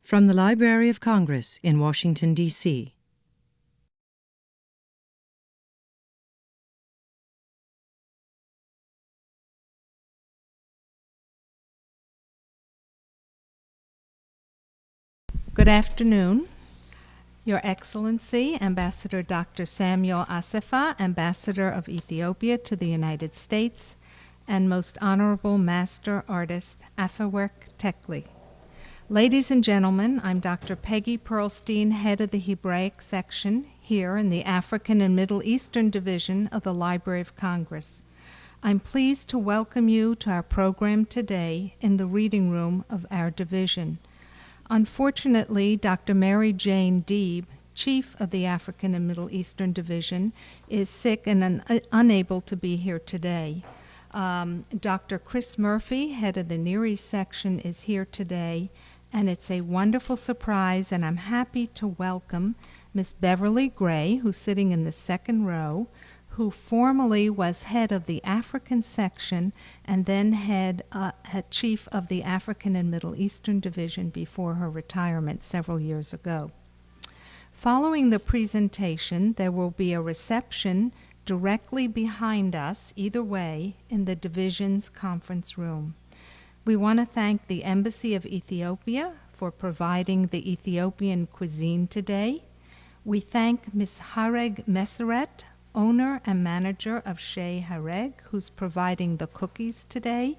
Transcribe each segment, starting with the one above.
From the Library of Congress in Washington, D.C. Good afternoon, Your Excellency, Ambassador Dr. Samuel Assefa, Ambassador of Ethiopia to the United States, and Most Honorable Master Artist Afework Tekle. Ladies and gentlemen, I'm Dr. Peggy Pearlstein, head of the Hebraic section here in the African and Middle Eastern Division of the Library of Congress. I'm pleased to welcome you to our program today in the reading room of our division. Unfortunately, Dr. Mary Jane Deeb, Chief of the African and Middle Eastern Division, is sick and unable to be here today. Dr. Chris Murphy, head of the Near East section, is here today, and it's a wonderful surprise, and I'm happy to welcome Ms. Beverly Gray, who's sitting in the second row, who formerly was head of the African section and then head chief of the African and Middle Eastern Division before her retirement several years ago. Following the presentation, there will be a reception directly behind us, either way, in the division's conference room. We want to thank the Embassy of Ethiopia for providing the Ethiopian cuisine today. We thank Ms. Hareg Meseret, owner and manager of Shea Hareg, who's providing the cookies today.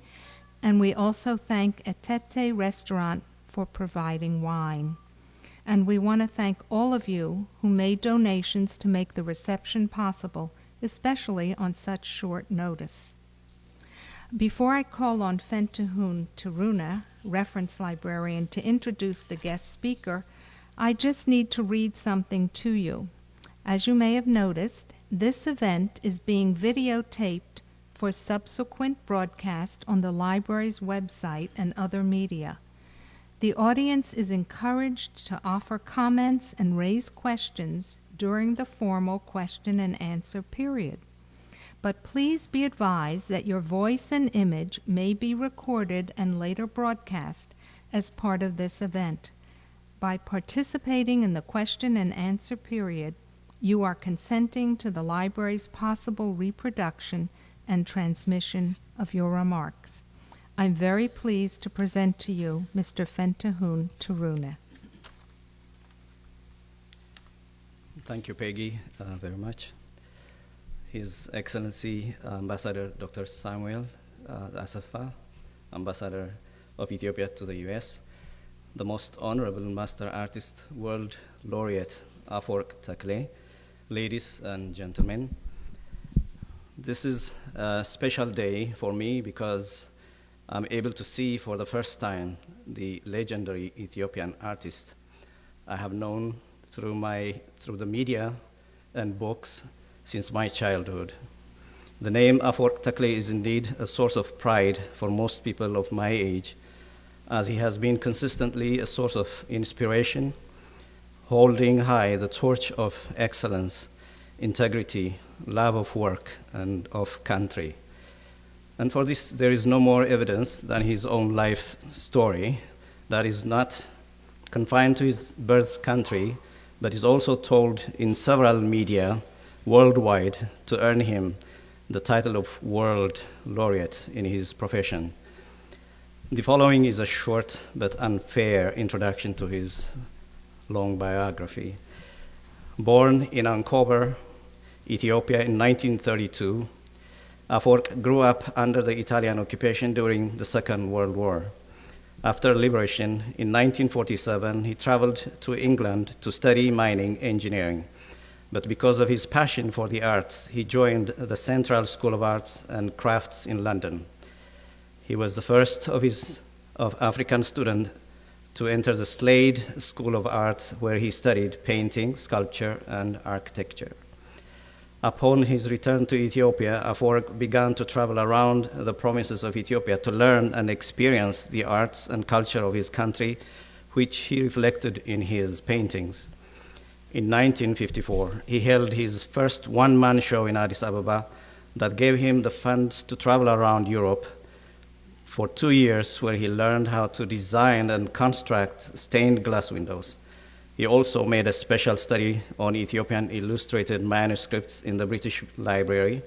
And we also thank Etete Restaurant for providing wine. And we want to thank all of you who made donations to make the reception possible, especially on such short notice. Before I call on Fentahun Taruna, reference librarian, to introduce the guest speaker, I just need to read something to you. As you may have noticed, this event is being videotaped for subsequent broadcast on the library's website and other media. The audience is encouraged to offer comments and raise questions during the formal question and answer period. But please be advised that your voice and image may be recorded and later broadcast as part of this event. By participating in the question and answer period, you are consenting to the library's possible reproduction and transmission of your remarks. I'm very pleased to present to you Mr. Fentahun Taruna. Thank you, Peggy, very much. His Excellency Ambassador Dr. Samuel Assefa, Ambassador of Ethiopia to the U.S., the Most Honorable Master Artist World Laureate Afework Tekle, ladies and gentlemen, this is a special day for me because I'm able to see for the first time the legendary Ethiopian artist I have known through the media and books since my childhood. The name Afework Tekle is indeed a source of pride for most people of my age, as he has been consistently a source of inspiration, holding high the torch of excellence, integrity, love of work, and of country. And for this, there is no more evidence than his own life story that is not confined to his birth country, but is also told in several media worldwide to earn him the title of World Laureate in his profession. The following is a short but unfair introduction to his long biography. Born in Ankober, Ethiopia in 1932, Afework grew up under the Italian occupation during the Second World War. After liberation, in 1947, he traveled to England to study mining engineering. But because of his passion for the arts, he joined the Central School of Arts and Crafts in London. He was the first of African students to enter the Slade School of Art, where he studied painting, sculpture, and architecture. Upon his return to Ethiopia, Afework began to travel around the provinces of Ethiopia to learn and experience the arts and culture of his country, which he reflected in his paintings. In 1954, he held his first one-man show in Addis Ababa that gave him the funds to travel around Europe for 2 years, where he learned how to design and construct stained glass windows. He also made a special study on Ethiopian illustrated manuscripts in the British Library,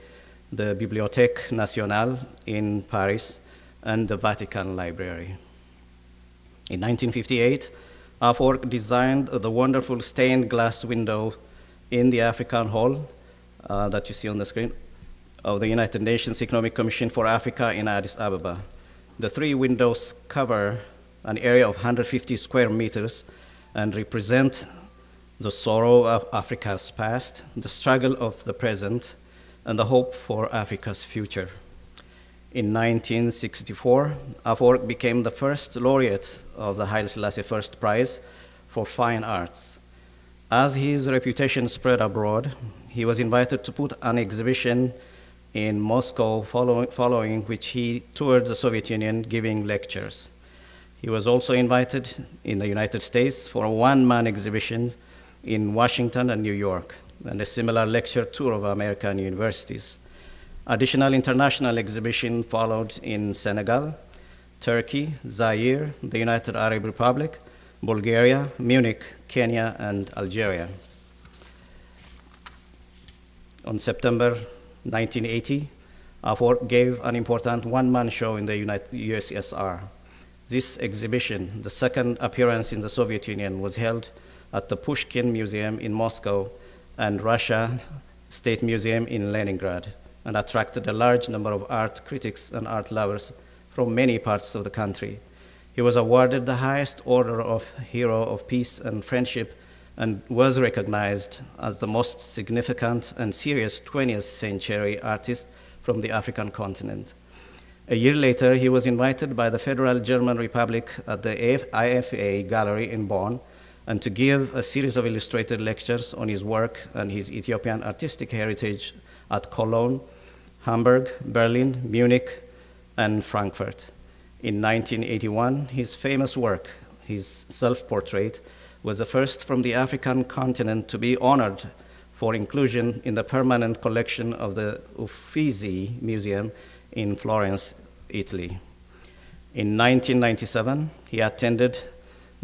the Bibliothèque Nationale in Paris, and the Vatican Library. In 1958, Afework designed the wonderful stained glass window in the African Hall that you see on the screen of the United Nations Economic Commission for Africa in Addis Ababa. The 3 windows cover an area of 150 square meters and represent the sorrow of Africa's past, the struggle of the present, and the hope for Africa's future. In 1964, Afework became the first laureate of the Haile Selassie First Prize for Fine Arts. As his reputation spread abroad, he was invited to put an exhibition in Moscow, following which he toured the Soviet Union giving lectures. He was also invited in the United States for a one-man exhibition in Washington and New York, and a similar lecture tour of American universities. Additional international exhibition followed in Senegal, Turkey, Zaire, the United Arab Republic, Bulgaria, Munich, Kenya, and Algeria. On September 1980, Afework gave an important one-man show in the USSR. This exhibition, the second appearance in the Soviet Union, was held at the Pushkin Museum in Moscow and Russia State Museum in Leningrad, and attracted a large number of art critics and art lovers from many parts of the country. He was awarded the highest order of Hero of Peace and Friendship and was recognized as the most significant and serious 20th century artist from the African continent. A year later, he was invited by the Federal German Republic at the IFA Gallery in Bonn and to give a series of illustrated lectures on his work and his Ethiopian artistic heritage at Cologne, Hamburg, Berlin, Munich, and Frankfurt. In 1981, his famous work, his self-portrait, was the first from the African continent to be honored for inclusion in the permanent collection of the Uffizi Museum in Florence, Italy. In 1997, he attended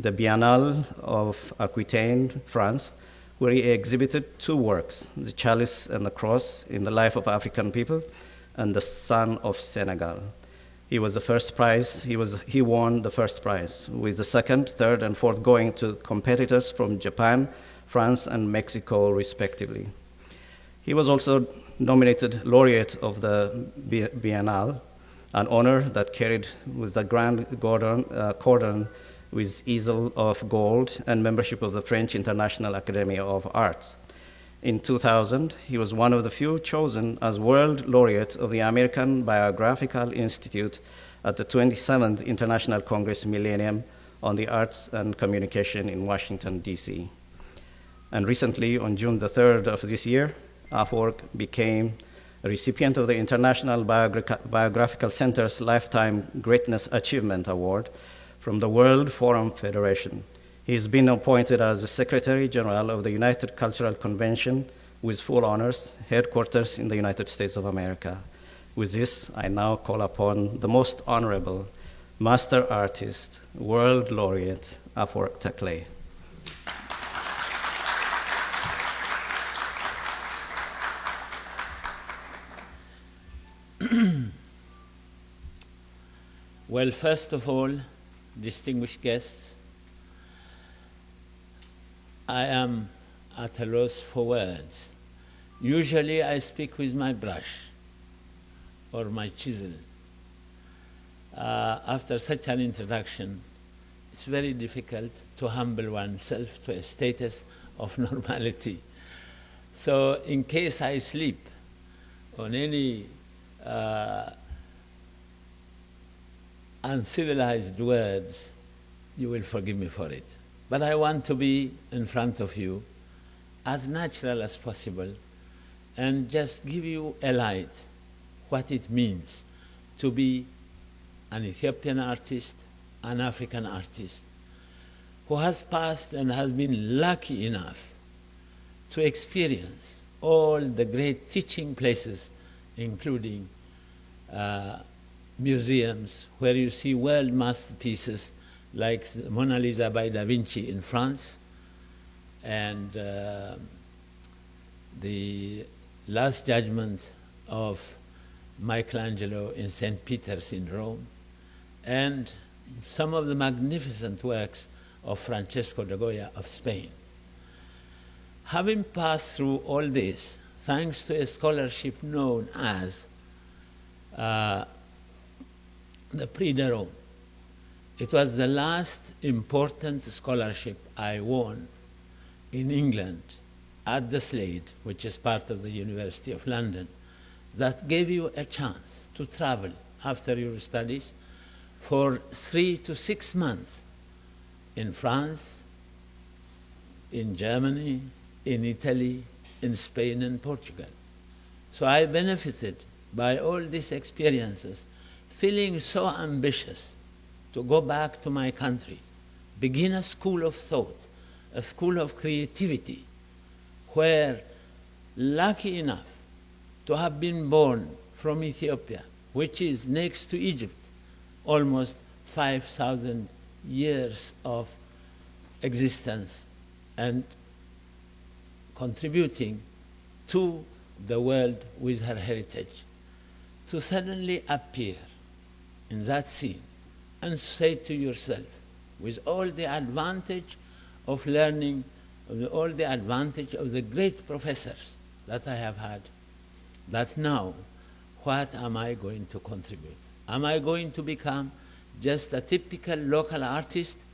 the Biennale of Aquitaine, France, where he exhibited 2 works, The Chalice and the Cross in the Life of African People and The Sun of Senegal. He won the first prize, with the second, third, and fourth going to competitors from Japan, France, and Mexico, respectively. He was also nominated laureate of the Biennale, an honor that carried with the grand cordon with easel of gold and membership of the French International Academy of Arts. In 2000, he was one of the few chosen as World Laureate of the American Biographical Institute at the 27th International Congress Millennium on the Arts and Communication in Washington, D.C. And recently, on June the 3rd of this year, Afework became a recipient of the International Biographical Center's Lifetime Greatness Achievement Award from the World Forum Federation. He's been appointed as the Secretary General of the United Cultural Convention with full honors, headquarters in the United States of America. With this, I now call upon the most honorable Master Artist, World Laureate, Afework Tekle. Well, first of all, distinguished guests, I am at a loss for words. Usually I speak with my brush or my chisel. After such an introduction, it's very difficult to humble oneself to a status of normality. So in case I sleep on any uncivilized words, you will forgive me for it. But I want to be in front of you as natural as possible and just give you a light what it means to be an Ethiopian artist, an African artist, who has passed and has been lucky enough to experience all the great teaching places, including museums where you see world masterpieces like the Mona Lisa by Da Vinci in France, and the Last Judgment of Michelangelo in St. Peter's in Rome, and some of the magnificent works of Francesco de Goya of Spain. Having passed through all this, thanks to a scholarship known as the Prix de Rome, it was the last important scholarship I won in England at the Slade, which is part of the University of London, that gave you a chance to travel after your studies for 3 to 6 months in France, in Germany, in Italy, in Spain and Portugal. So I benefited by all these experiences, feeling so ambitious to go back to my country, begin a school of thought, a school of creativity, where, lucky enough to have been born from Ethiopia, which is next to Egypt, almost 5,000 years of existence and contributing to the world with her heritage, to suddenly appear in that scene and say to yourself, with all the advantage of learning, all the advantage of the great professors that I have had, that now, what am I going to contribute? Am I going to become just a typical local artist,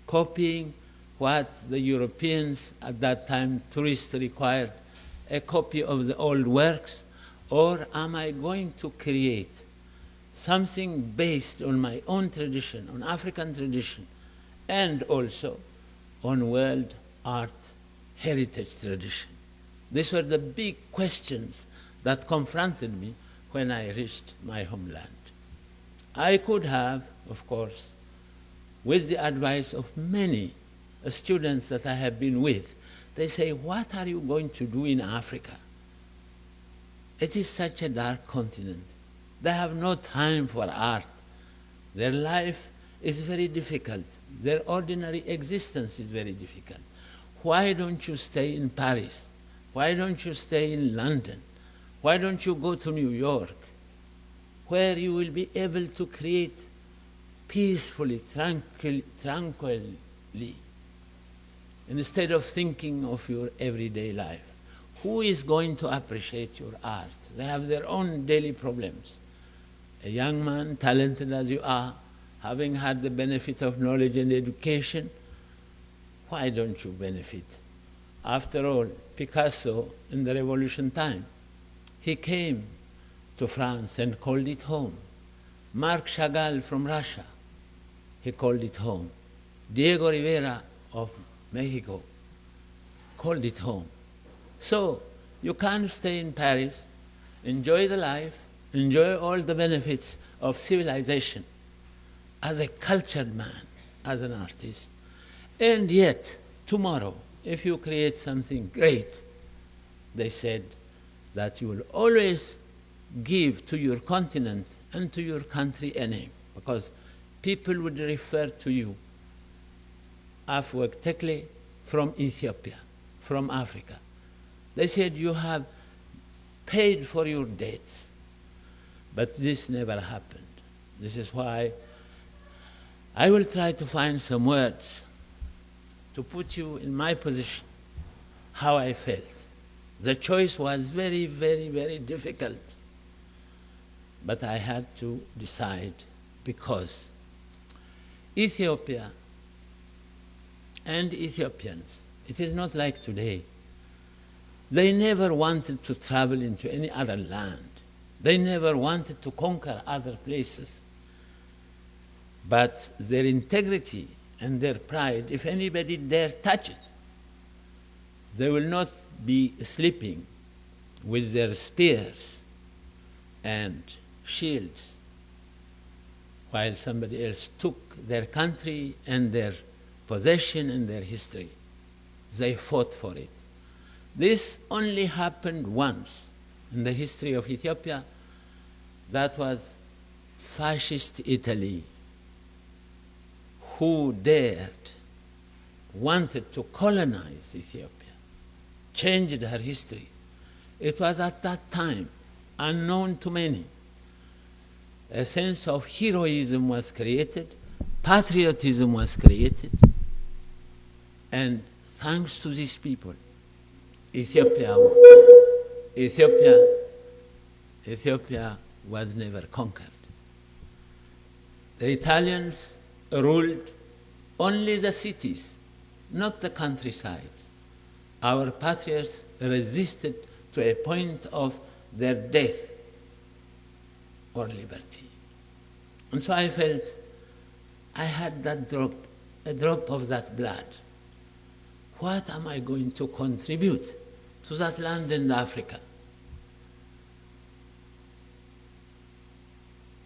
copying what the Europeans at that time, tourists required, a copy of the old works? Or am I going to create something based on my own tradition, on African tradition, and also on world art heritage tradition? These were the big questions that confronted me when I reached my homeland. I could have, of course, with the advice of many students that I have been with, they say, what are you going to do in Africa? It is such a dark continent. They have no time for art. Their life is very difficult. Their ordinary existence is very difficult. Why don't you stay in Paris? Why don't you stay in London? Why don't you go to New York, where you will be able to create peacefully, tranquilly, instead of thinking of your everyday life? Who is going to appreciate your art? They have their own daily problems. A young man, talented as you are, having had the benefit of knowledge and education, why don't you benefit? After all, Picasso, in the Revolution time, he came to France and called it home. Marc Chagall from Russia, he called it home. Diego Rivera of Mexico called it home. So you can't stay in Paris, enjoy the life, enjoy all the benefits of civilization as a cultured man, as an artist, and yet tomorrow, if you create something great, they said that you will always give to your continent and to your country a name, because people would refer to you, Afework Tekle from Ethiopia, from Africa. They said you have paid for your debts, but this never happened. This is why I will try to find some words to put you in my position, how I felt. The choice was very, very, very difficult, but I had to decide, because Ethiopia and Ethiopians, it is not like today. They never wanted to travel into any other land. They never wanted to conquer other places. But their integrity and their pride, if anybody dare touch it, they will not be sleeping with their spears and shields while somebody else took their country and their possession and their history. They fought for it. This only happened once in the history of Ethiopia. That was fascist Italy, who wanted to colonize Ethiopia, changed her history. It was at that time unknown to many. A sense of heroism was created, patriotism was created, and thanks to these people, Ethiopia was never conquered. The Italians ruled only the cities, not the countryside. Our patriots resisted to a point of their death or liberty. And so I felt I had that a drop of that blood. What am I going to contribute to that land in Africa?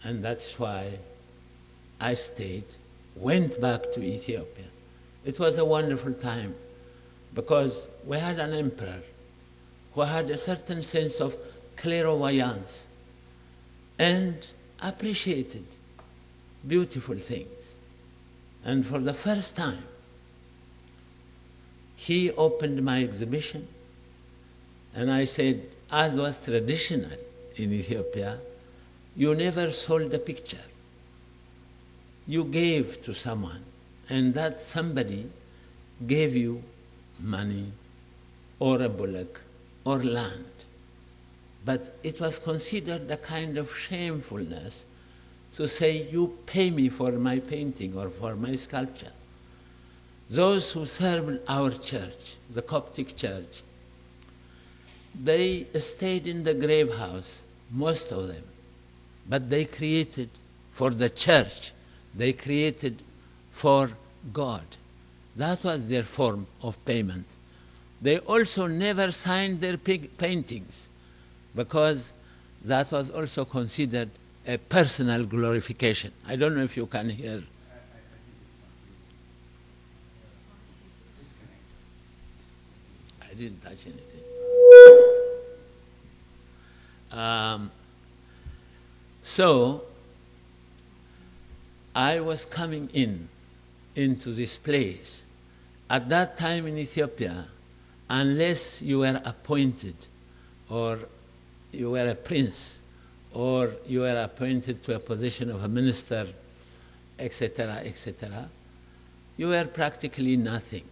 And that's why I stayed, went back to Ethiopia. It was a wonderful time because we had an emperor who had a certain sense of clairvoyance and appreciated beautiful things. And for the first time, he opened my exhibition, and I said, as was traditional in Ethiopia, you never sold a picture. You gave to someone, and that somebody gave you money or a bullock or land. But it was considered a kind of shamefulness to say, you pay me for my painting or for my sculpture. Those who served our church, the Coptic church, they stayed in the grave house, most of them, but they created for the church, they created for God. That was their form of payment. They also never signed their paintings because that was also considered a personal glorification. I don't know if you can hear. I didn't touch anything. So I was coming into this place. At that time in Ethiopia, unless you were appointed or you were a prince or you were appointed to a position of a minister, etc., etc., you were practically nothing.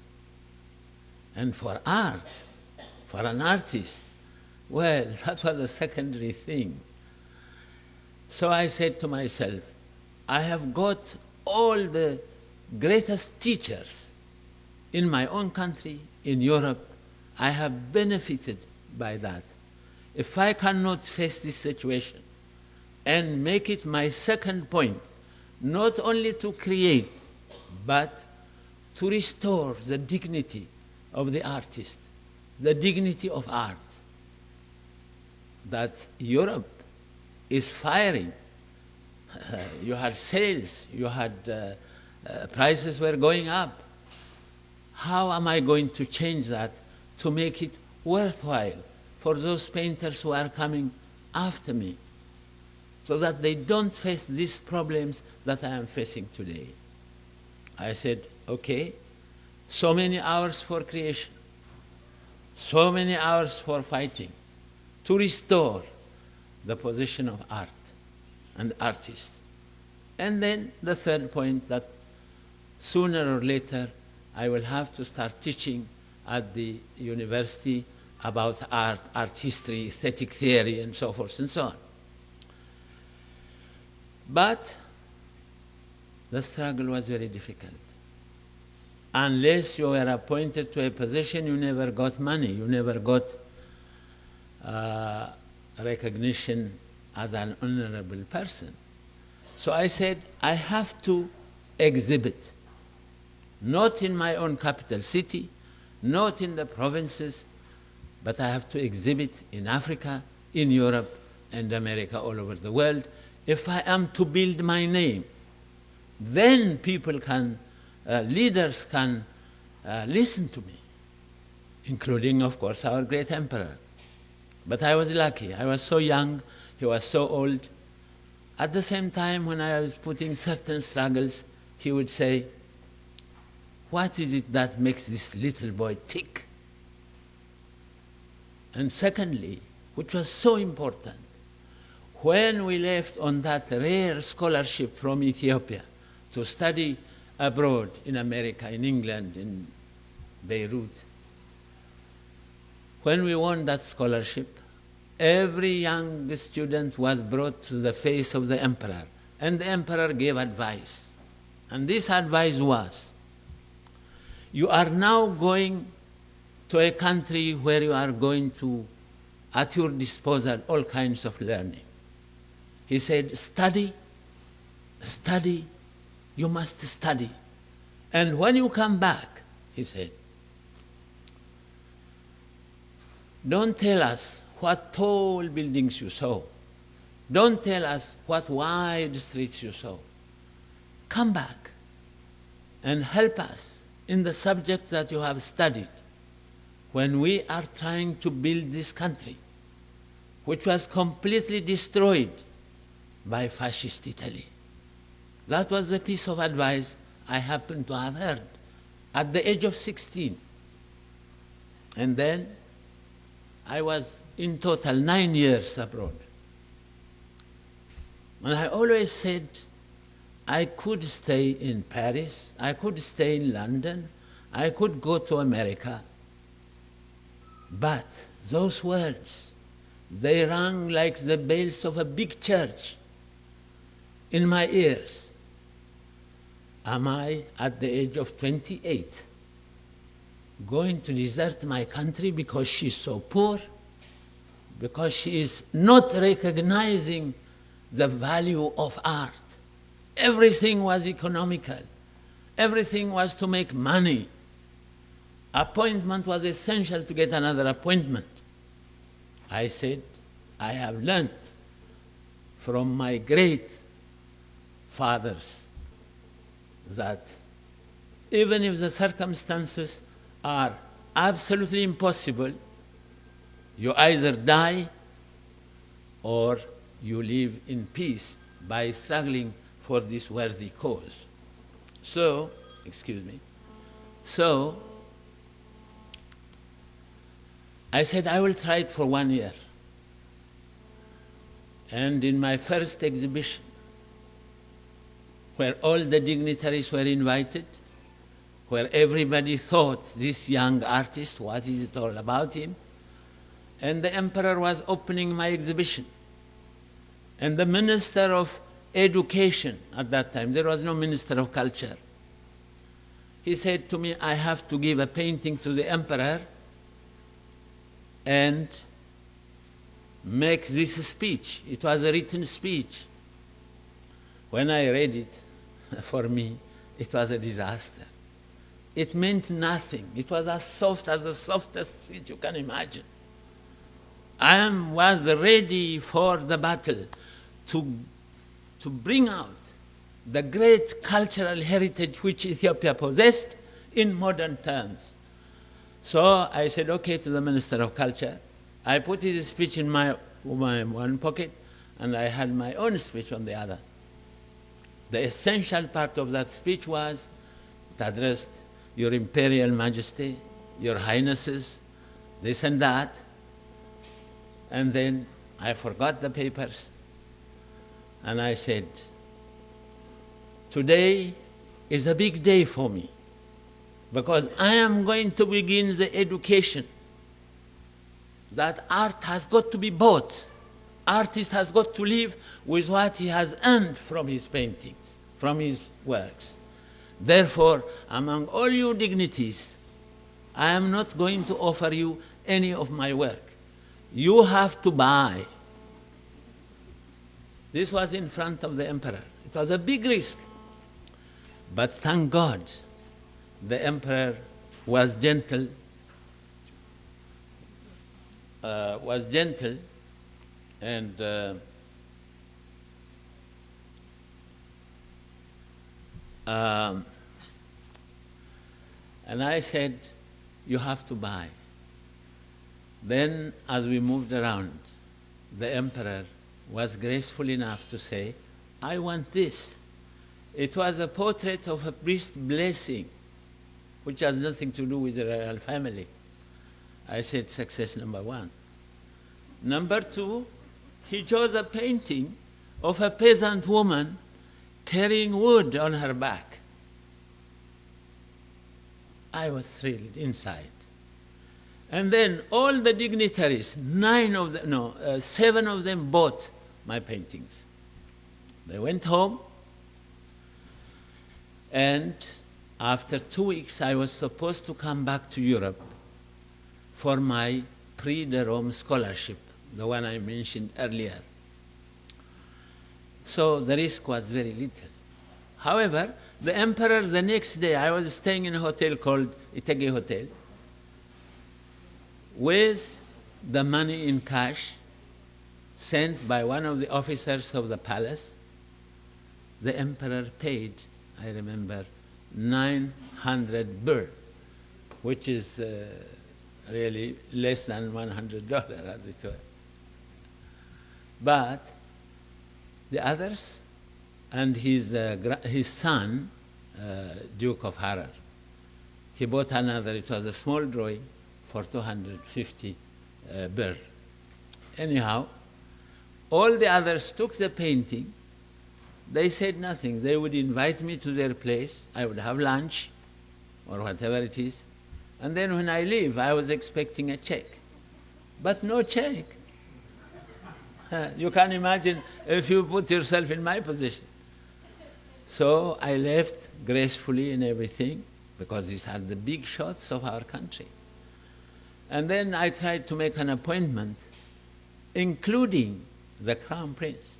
And for art, for an artist, well, that was a secondary thing. So I said to myself, I have got all the greatest teachers in my own country, in Europe. I have benefited by that. If I cannot face this situation and make it my second point, not only to create, but to restore the dignity of the artist, the dignity of art, that Europe is firing. You had sales, you had prices were going up. How am I going to change that to make it worthwhile for those painters who are coming after me, so that they don't face these problems that I am facing today? I said, okay, so many hours for creation, so many hours for fighting, to restore the position of art and artists. And then the third point, that sooner or later I will have to start teaching at the university about art, art history, aesthetic theory, and so forth and so on. But the struggle was very difficult. Unless you were appointed to a position, you never got money, you never got recognition as an honorable person. So I said, I have to exhibit, not in my own capital city, not in the provinces, but I have to exhibit in Africa, in Europe, and America, all over the world. If I am to build my name, then people can, leaders can listen to me, including, of course, our great emperor. But I was lucky. I was so young, he was so old. At the same time, when I was putting certain struggles, he would say, what is it that makes this little boy tick? And secondly, which was so important, when we left on that rare scholarship from Ethiopia to study abroad in America, in England, in Beirut, when we won that scholarship, every young student was brought to the face of the emperor, and the emperor gave advice. And this advice was, you are now going to a country where you are going to, at your disposal, all kinds of learning. He said, study, study, you must study. And when you come back, he said, don't tell us what tall buildings you saw. Don't tell us what wide streets you saw. Come back and help us in the subjects that you have studied when we are trying to build this country, which was completely destroyed by fascist Italy. That was the piece of advice I happened to have heard at the age of 16. And then I was in total 9 years abroad. And I always said I could stay in Paris, I could stay in London, I could go to America. But those words, they rang like the bells of a big church in my ears. Am I, at the age of 28, going to desert my country because she's so poor? Because she is not recognizing the value of art? Everything was economical. Everything was to make money. Appointment was essential to get another appointment. I said, I have learned from my great fathers that even if the circumstances are absolutely impossible, you either die or you live in peace by struggling for this worthy cause. So, I said, I will try it for 1 year. And in my first exhibition, where all the dignitaries were invited, where everybody thought this young artist, what is it all about him? And the emperor was opening my exhibition. And the Minister of Education at that time, there was no Minister of Culture, he said to me, I have to give a painting to the emperor and make this speech. It was a written speech. When I read it, for me, it was a disaster. It meant nothing. It was as soft as the softest speech you can imagine. I was ready for the battle to bring out the great cultural heritage which Ethiopia possessed in modern terms. So I said, okay, to the Minister of Culture. I put his speech in my one pocket, and I had my own speech on the other. The essential part of that speech was, it addressed Your Imperial Majesty, Your Highnesses, this and that. And then I forgot the papers, and I said, today is a big day for me, because I am going to begin the education that art has got to be bought. Artist has got to live with what he has earned from his paintings, from his works. Therefore, among all you dignities, I am not going to offer you any of my work. You have to buy. This was in front of the emperor. It was a big risk. But thank God, the emperor was gentle, and I said, you have to buy. Then, as we moved around, the emperor was graceful enough to say, I want this. It was a portrait of a priest blessing, which has nothing to do with the royal family. I said, success number one. Number two, he chose a painting of a peasant woman carrying wood on her back. I was thrilled inside. And then all the dignitaries, 7 of them bought my paintings. They went home, and after 2 weeks I was supposed to come back to Europe for my Prix de Rome scholarship, the one I mentioned earlier. So the risk was very little. However, the emperor, the next day, I was staying in a hotel called Tekle Hotel, with the money in cash sent by one of the officers of the palace. The emperor paid, I remember, 900 birr, which is really less than $100, as it were. But the others, and his son, Duke of Harar, he bought another. It was a small drawing for 250 birr. Anyhow, all the others took the painting. They said nothing. They would invite me to their place. I would have lunch or whatever it is. And then when I leave, I was expecting a check. But no check. You can imagine if you put yourself in my position. So I left gracefully and everything, because these are the big shots of our country. And then I tried to make an appointment, including the Crown Prince,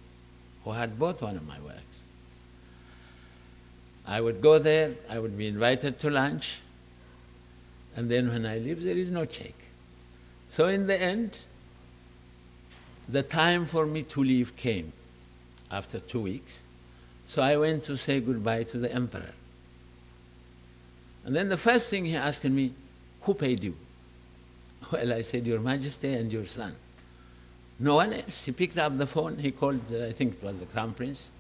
who had bought one of my works. I would go there, I would be invited to lunch, and then when I leave, there is no check. So in the end, the time for me to leave came after 2 weeks. So I went to say goodbye to the emperor. And then the first thing he asked me, who paid you? Well, I said, Your Majesty and your son. No one else. He picked up the phone, he called, I think it was the Crown Prince,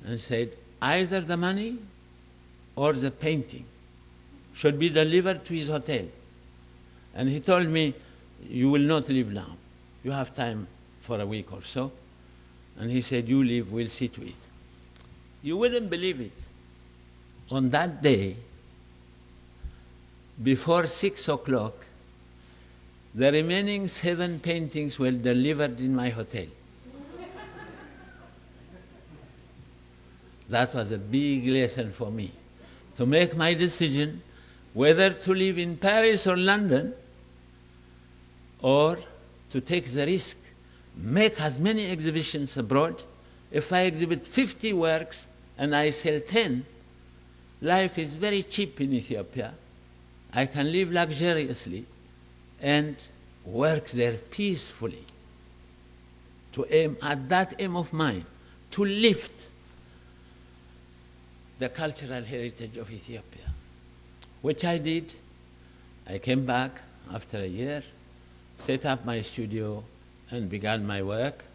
and said, either the money or the painting should be delivered to his hotel. And he told me, you will not leave now. You have time for a week or so. And he said, you leave, we'll see to it. You wouldn't believe it. On that day, before 6 o'clock, the remaining 7 paintings were delivered in my hotel. That was a big lesson for me, to make my decision whether to live in Paris or London, or to take the risk, make as many exhibitions abroad. If I exhibit 50 works and I sell 10, life is very cheap in Ethiopia. I can live luxuriously and work there peacefully, to aim at that aim of mine, to lift the cultural heritage of Ethiopia, which I did. I came back after a year, set up my studio and began my work.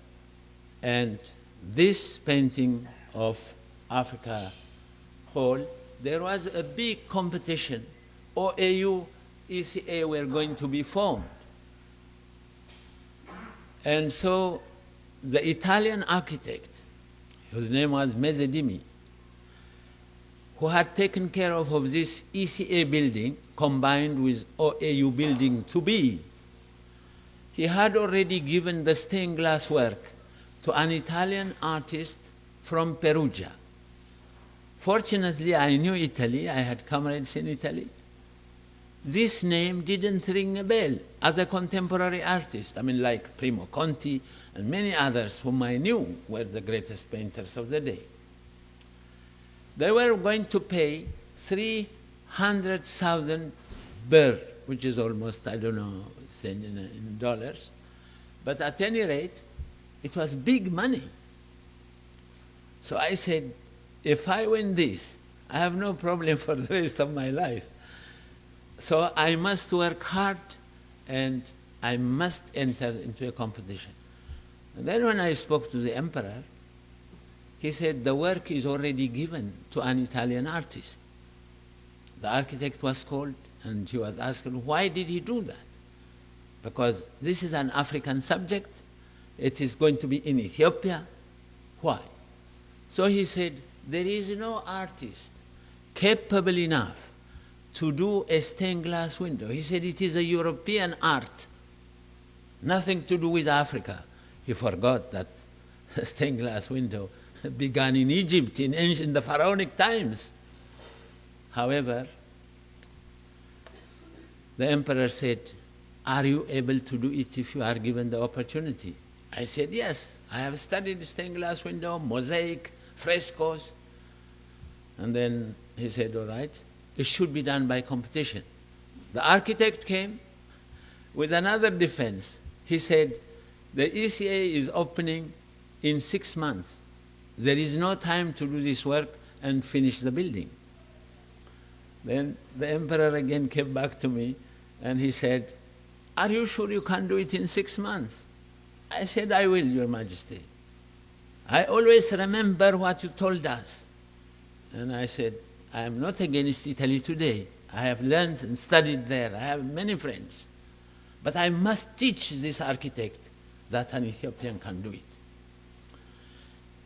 And this painting of Africa Hall, there was a big competition. OAU, ECA were going to be formed. And so the Italian architect, whose name was Mezzedimi, who had taken care of this ECA building combined with OAU building to be, he had already given the stained glass work to an Italian artist from Perugia. Fortunately, I knew Italy. I had comrades in Italy. This name didn't ring a bell as a contemporary artist. I mean, like Primo Conti and many others whom I knew were the greatest painters of the day. They were going to pay 300,000 birr, which is almost, I don't know, in dollars. But at any rate, it was big money. So I said, if I win this, I have no problem for the rest of my life. So I must work hard and I must enter into a competition. And then when I spoke to the emperor, He said, the work is already given to an Italian artist. The architect was called, and he was asked, why did he do that? Because this is an African subject. It is going to be in Ethiopia. Why? So he said, there is no artist capable enough to do a stained glass window. He said, it is a European art, nothing to do with Africa. He forgot that stained glass window began in Egypt in the pharaonic times. However, the emperor said, are you able to do it if you are given the opportunity? I said, yes, I have studied stained glass window, mosaic, frescoes. And then he said, all right, it should be done by competition. The architect came with another defense. He said, the ECA is opening in 6 months. There is no time to do this work and finish the building. Then the emperor again came back to me and he said, are you sure you can do it in 6 months? I said, I will, Your Majesty. I always remember what you told us. And I said, I am not against Italy today. I have learned and studied there. I have many friends. But I must teach this architect that an Ethiopian can do it.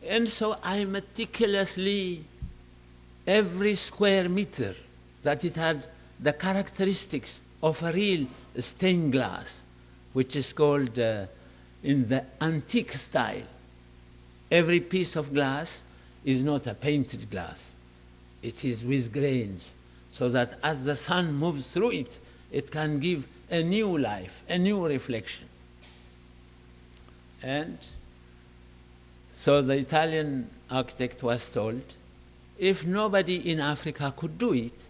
And so I meticulously, every square meter, that it had the characteristics of a real stained glass, which is called in the antique style. Every piece of glass is not a painted glass. It is with grains, so that as the sun moves through it, it can give a new life, a new reflection. And so the Italian architect was told, if nobody in Africa could do it,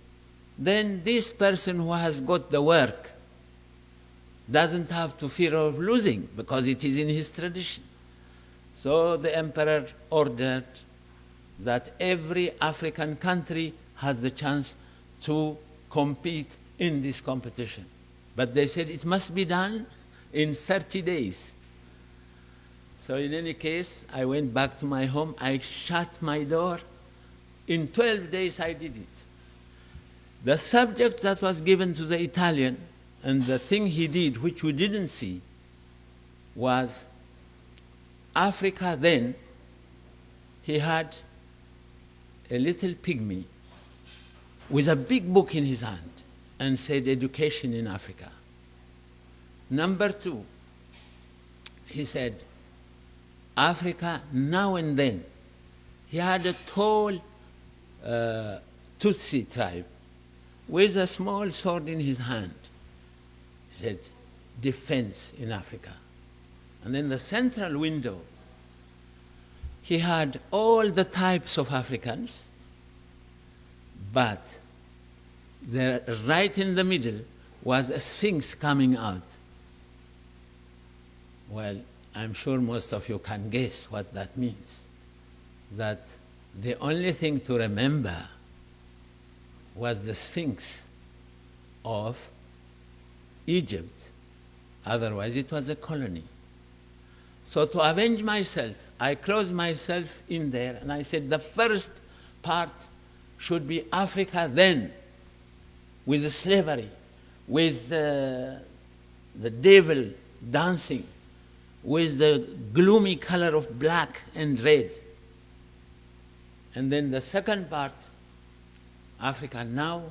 then this person who has got the work doesn't have to fear of losing, because it is in his tradition. So the emperor ordered that every African country has the chance to compete in this competition. But they said it must be done in 30 days. So in any case, I went back to my home, I shut my door. In 12 days I did it. The subject that was given to the Italian, and the thing he did, which we didn't see, was Africa then. He had a little pygmy with a big book in his hand and said, education in Africa. Number 2, he said, Africa now and then. He had a tall Tutsi tribe with a small sword in his hand. He said, defense in Africa. And then the central window, he had all the types of Africans, but there, right in the middle was a sphinx coming out. Well, I'm sure most of you can guess what that means. That the only thing to remember was the sphinx of Egypt. Otherwise, it was a colony. So to avenge myself, I closed myself in there and I said, the first part should be Africa then, with the slavery, with the devil dancing, with the gloomy color of black and red. And then the second part, Africa now,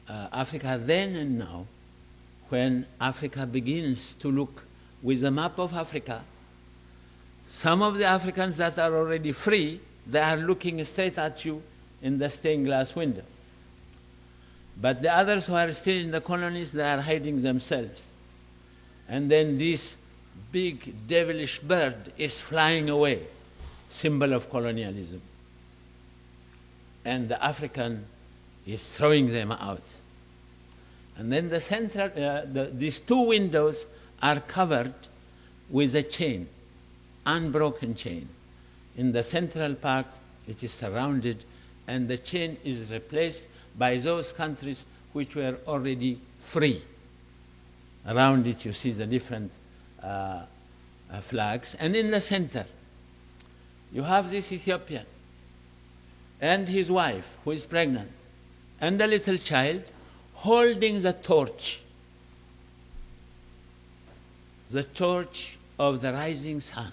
Africa then and now, when Africa begins to look with the map of Africa, some of the Africans that are already free, they are looking straight at you in the stained glass window. But the others who are still in the colonies, they are hiding themselves. And then this big devilish bird is flying away, symbol of colonialism. And the African is throwing them out. And then the central, these two windows are covered with a chain, unbroken chain. In the central part, it is surrounded, and the chain is replaced by those countries which were already free. Around it, you see the different flags. And in the center, you have this Ethiopian and his wife, who is pregnant, and a little child holding the torch of the rising sun,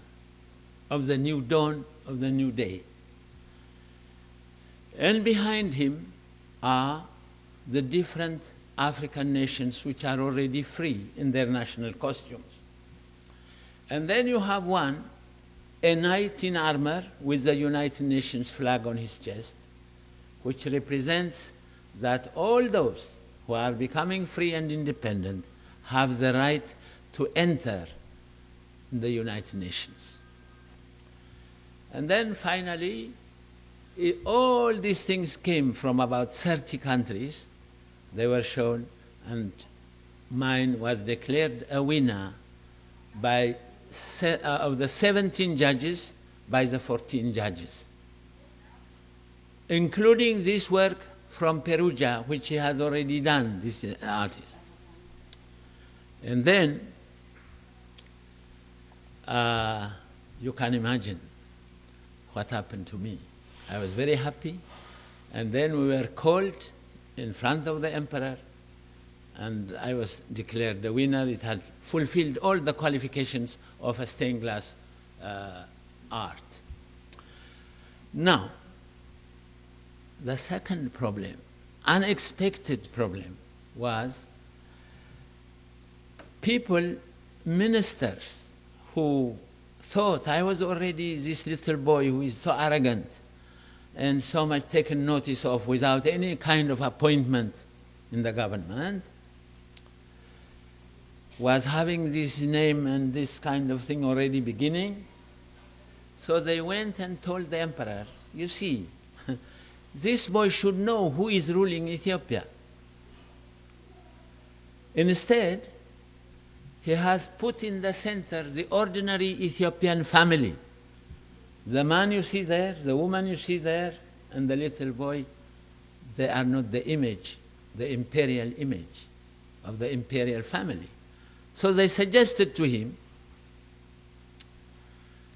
of the new dawn, of the new day. And behind him are the different African nations which are already free in their national costumes. And then you have one, a knight in armor with the United Nations flag on his chest, which represents that all those who are becoming free and independent have the right to enter the United Nations. And then finally, all these things came from about 30 countries. They were shown, and mine was declared a winner by of the 17 judges by the 14 judges, including this work from Perugia, which he has already done, this artist. And then you can imagine what happened to me. I was very happy, and then we were called in front of the emperor, and I was declared the winner. It had fulfilled all the qualifications of a stained glass art. Now, the second problem, unexpected problem, was people, ministers, who thought I was already this little boy who is so arrogant and so much taken notice of without any kind of appointment in the government, was having this name and this kind of thing already beginning. So they went and told the emperor, you see, this boy should know who is ruling Ethiopia. Instead, he has put in the center the ordinary Ethiopian family. The man you see there, the woman you see there, and the little boy, they are not the image, the imperial image of the imperial family. So they suggested to him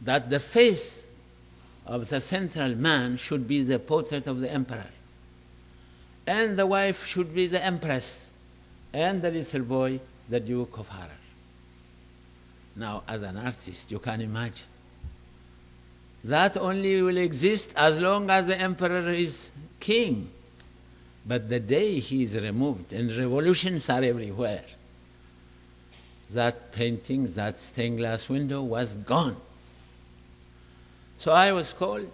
that the face of the central man should be the portrait of the emperor, and the wife should be the empress, and the little boy the Duke of Harar. Now, as an artist, you can imagine that only will exist as long as the emperor is king. But the day he is removed, and revolutions are everywhere, that painting, that stained glass window was gone. So I was called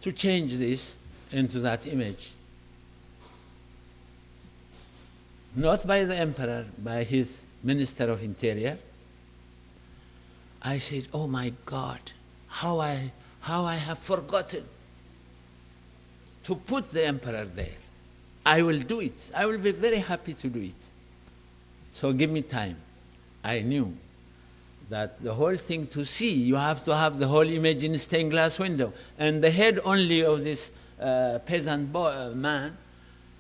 to change this into that image. Not by the emperor, by his Minister of Interior. I said, oh my God, how I have forgotten to put the emperor there. I will do it. I will be very happy to do it. So give me time. I knew that the whole thing to see, you have to have the whole image in stained glass window. And the head only of this peasant man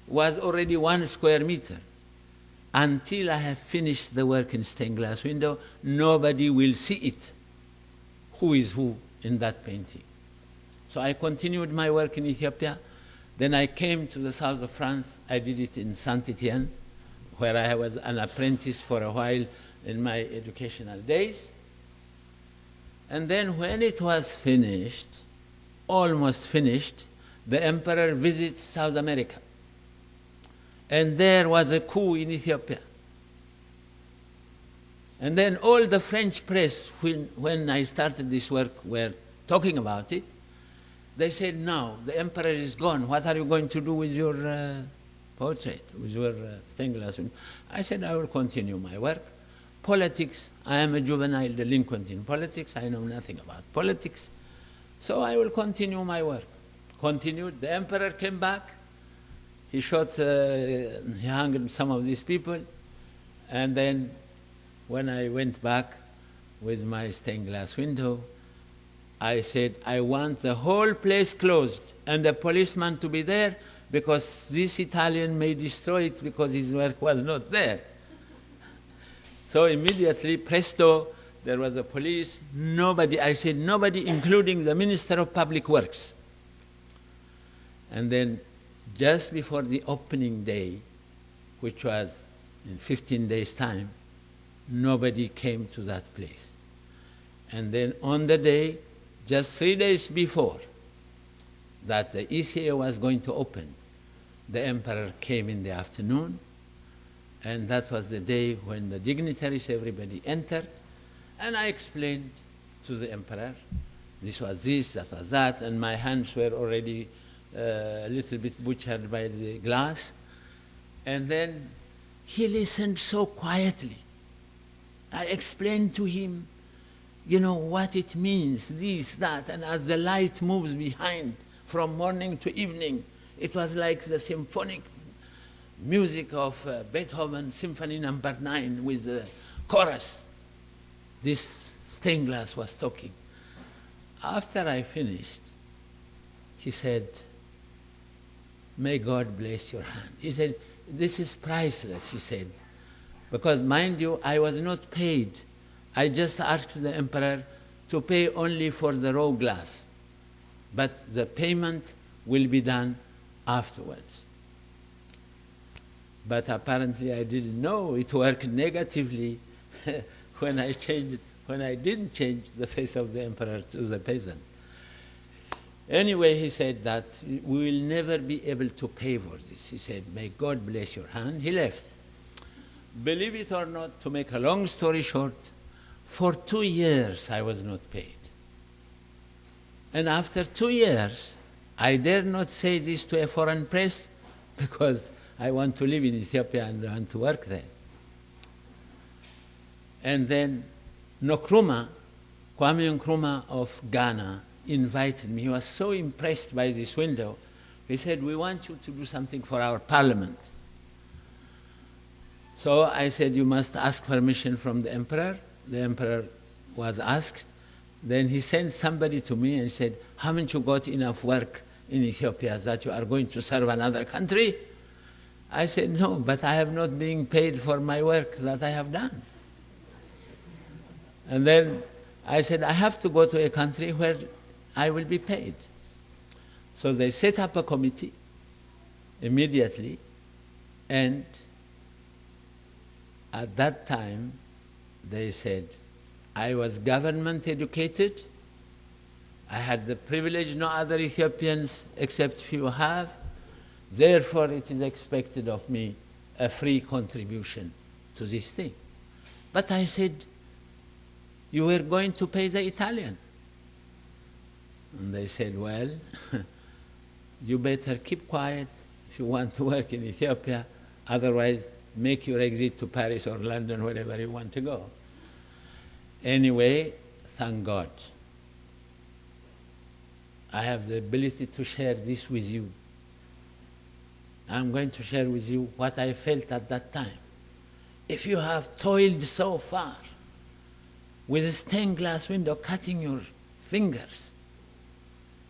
was already 1 square meter. Until I have finished the work in stained glass window, nobody will see it, who is who in that painting. So I continued my work in Ethiopia. Then I came to the south of France. I did it in Saint-Étienne, where I was an apprentice for a while in my educational days. And then when it was finished, almost finished, the emperor visits South America. And there was a coup in Ethiopia. And then all the French press, when I started this work, were talking about it. They said, no, the emperor is gone. What are you going to do with your portrait, with your stained glass window? I said, I will continue my work. Politics, I am a juvenile delinquent in politics. I know nothing about politics. So I will continue my work. Continued. The emperor came back. He shot, he hung some of these people. And then when I went back with my stained glass window, I said, I want the whole place closed and a policeman to be there, because this Italian may destroy it because his work was not there. So immediately, presto, there was a police, nobody, I said, nobody, including the Minister of Public Works. And then just before the opening day, which was in 15 days' time, nobody came to that place. And then on the day, just 3 days before that the ECA was going to open, the emperor came in the afternoon, and that was the day when the dignitaries, everybody entered, and I explained to the emperor, this was this, that was that, and my hands were already a little bit butchered by the glass. And then he listened so quietly. I explained to him, you know, what it means, this, that, and as the light moves behind from morning to evening, it was like the symphonic music of Beethoven Symphony No. 9 with the chorus. This stained glass was talking. After I finished, he said, "May God bless your hand." He said, "This is priceless," he said, because mind you, I was not paid. I just asked the emperor to pay only for the raw glass, but the payment will be done afterwards. But apparently I didn't know it worked negatively when I didn't change the face of the emperor to the peasant. Anyway, he said that we will never be able to pay for this. He said, "May God bless your hand." He left. Believe it or not, to make a long story short, for 2 years I was not paid. And after 2 years, I dare not say this to a foreign press because I want to live in Ethiopia and I want to work there. And then Kwame Nkrumah of Ghana invited me. He was so impressed by this window. He said, "We want you to do something for our parliament." So I said, "You must ask permission from the emperor." The emperor was asked. Then he sent somebody to me and said, "Haven't you got enough work in Ethiopia that you are going to serve another country?" I said, "No, but I have not been paid for my work that I have done." And then I said, "I have to go to a country where I will be paid." So they set up a committee immediately, and at that time they said, I was government educated, I had the privilege no other Ethiopians except few have, therefore it is expected of me a free contribution to this thing. But I said, "You were going to pay the Italian." And they said, "Well, you better keep quiet if you want to work in Ethiopia, otherwise make your exit to Paris or London, wherever you want to go." Anyway, thank God, I have the ability to share this with you. I'm going to share with you what I felt at that time. If you have toiled so far with a stained glass window cutting your fingers,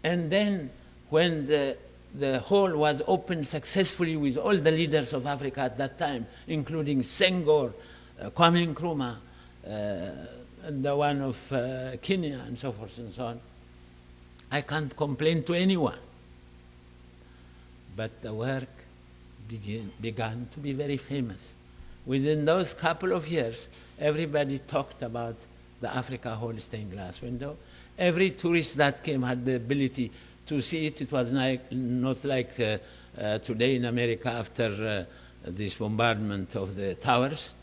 and then when the hole was opened successfully with all the leaders of Africa at that time, including Senghor, Kwame Nkrumah, and the one of Kenya, and so forth and so on, I can't complain to anyone. But the work began to be very famous. Within those couple of years, everybody talked about the Africa Hall stained glass window. Every tourist that came had the ability to see it. It was not like today in America after this bombardment of the towers.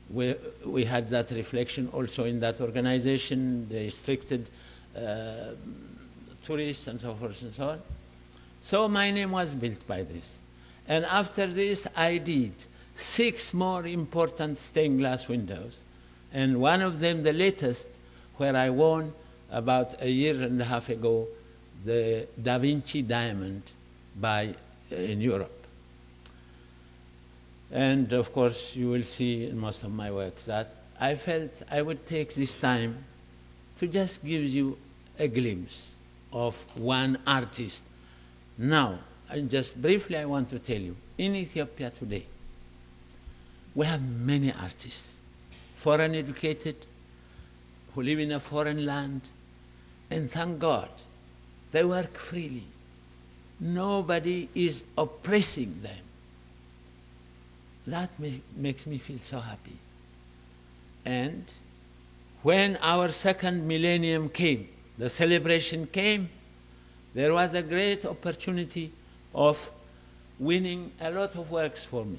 We had that reflection also in that organization. They restricted tourists and so forth and so on. So my name was built by this. And after this, I did 6 more important stained glass windows. And one of them, the latest, where I won about a year and a half ago, the Da Vinci diamond in Europe. And of course, you will see in most of my works that I felt I would take this time to just give you a glimpse of one artist. Now, just briefly, I want to tell you, in Ethiopia today, we have many artists, foreign educated, who live in a foreign land, and thank God, they work freely. Nobody is oppressing them. That makes me feel so happy. And when our second millennium came, the celebration came, there was a great opportunity of winning a lot of works for me.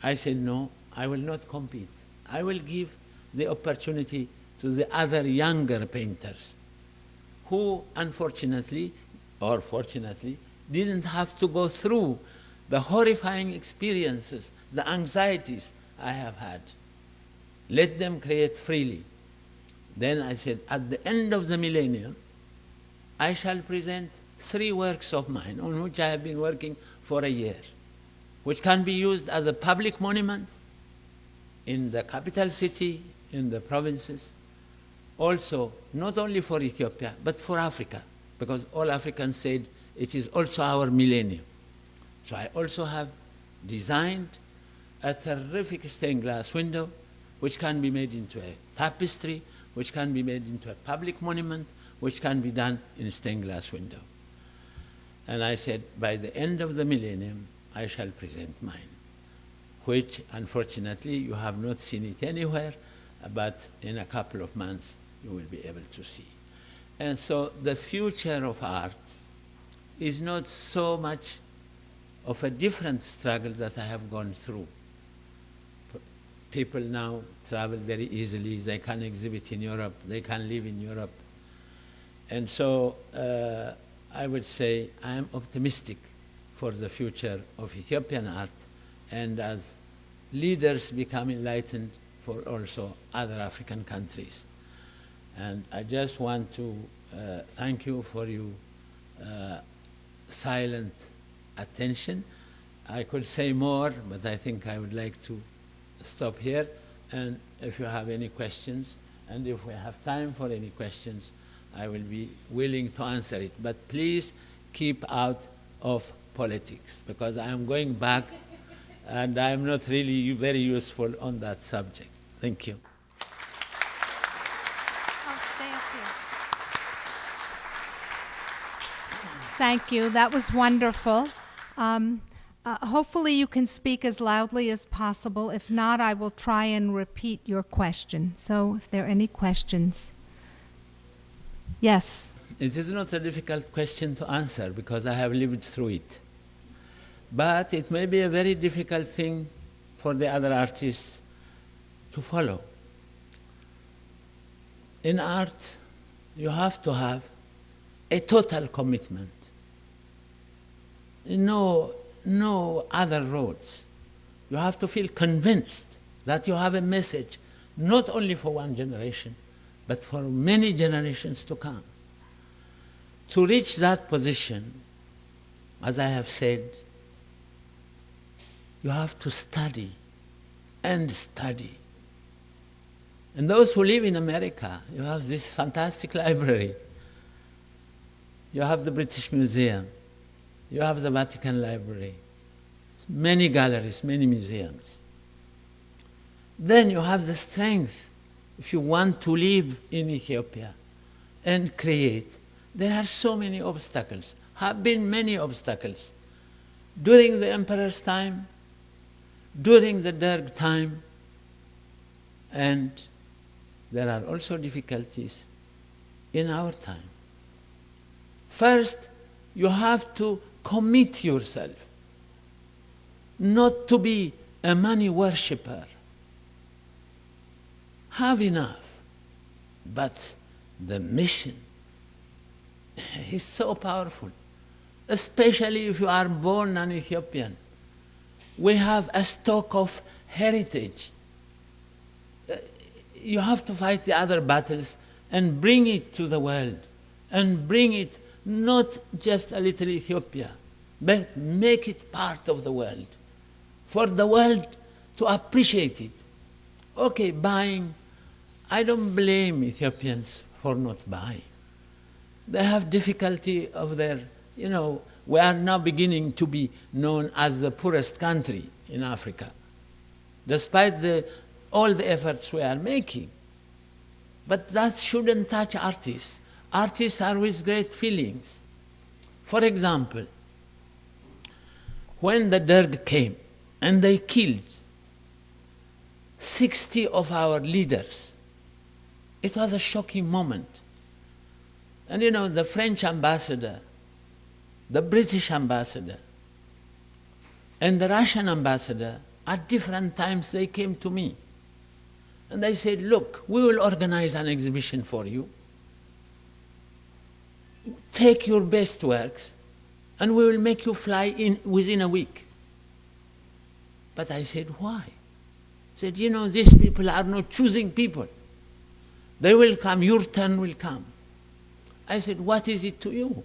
I said, no, I will not compete. I will give the opportunity to the other younger painters who, unfortunately, or fortunately, didn't have to go through the horrifying experiences, the anxieties I have had. Let them create freely. Then I said, at the end of the millennium, I shall present 3 works of mine on which I have been working for a year, which can be used as a public monument in the capital city, in the provinces, also not only for Ethiopia, but for Africa, because all Africans said it is also our millennium. So I also have designed a terrific stained glass window, which can be made into a tapestry, which can be made into a public monument, which can be done in a stained glass window. And I said, by the end of the millennium, I shall present mine, which unfortunately you have not seen it anywhere, but in a couple of months you will be able to see. And so the future of art is not so much of a different struggle that I have gone through. People now travel very easily, they can exhibit in Europe, they can live in Europe. And so I would say I am optimistic for the future of Ethiopian art, and as leaders become enlightened for also other African countries. And I just want to thank you for your silent attention. I could say more, but I think I would like to stop here. And if you have any questions, and if we have time for any questions, I will be willing to answer it. But please keep out of politics, because I am going back and I am not really very useful on that subject. Thank you. I'll stay up here. Thank you. That was wonderful. Hopefully you can speak as loudly as possible. If not, I will try and repeat your question. So if there are any questions. Yes. It is not a difficult question to answer because I have lived through it. But it may be a very difficult thing for the other artists to follow. In art, you have to have a total commitment. No other roads. You have to feel convinced that you have a message, not only for one generation, but for many generations to come. To reach that position, as I have said, you have to study and study. And those who live in America, you have this fantastic library. You have the British Museum. You have the Vatican Library. Many galleries, many museums. Then you have the strength. If you want to live in Ethiopia and create, there are so many obstacles, have been many obstacles. During the emperor's time, during the Derg time, and there are also difficulties in our time. First, you have to commit yourself not to be a money worshipper. Have enough. But the mission is so powerful, especially if you are born an Ethiopian. We have a stock of heritage. You have to fight the other battles and bring it to the world, and bring it not just a little Ethiopia, but make it part of the world, for the world to appreciate it. Okay, buying, I don't blame Ethiopians for not buying. They have difficulty of their, we are now beginning to be known as the poorest country in Africa, despite all the efforts we are making. But that shouldn't touch artists. Artists are with great feelings. For example, when the Derg came and they killed 60 of our leaders, it was a shocking moment. And you know, the French ambassador, the British ambassador, and the Russian ambassador, at different times they came to me. And they said, look, we will organize an exhibition for you. Take your best works, and we will make you fly in within a week. But I said, why? I said, you know, these people are not choosing people. They will come, your turn will come. I said, what is it to you?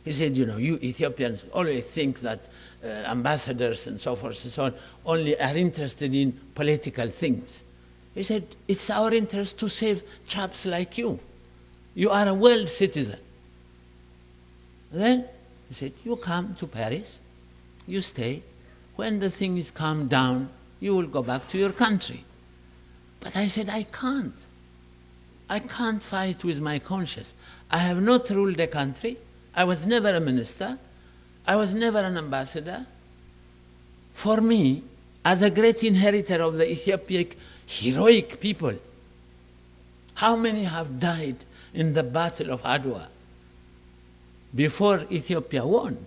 He said, you know, you Ethiopians always think that ambassadors and so forth and so on only are interested in political things. He said, it's our interest to save chaps like you. You are a world citizen. Then he said, you come to Paris, you stay. When the thing is calmed down, you will go back to your country. But I said, I can't. I can't fight with my conscience. I have not ruled a country. I was never a minister. I was never an ambassador. For me, as a great inheritor of the Ethiopic heroic people, how many have died in the Battle of Adwa before Ethiopia won?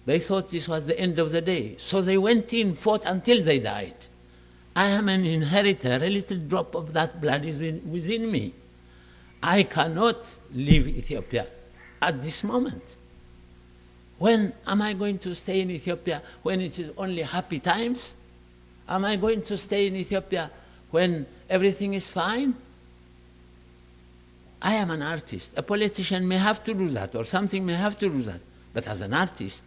They thought this was the end of the day. So they went in, fought until they died. I am an inheritor. A little drop of that blood is within me. I cannot leave Ethiopia at this moment. When am I going to stay in Ethiopia when it is only happy times? Am I going to stay in Ethiopia when everything is fine? I am an artist. A politician may have to do that, or something may have to do that. But as an artist,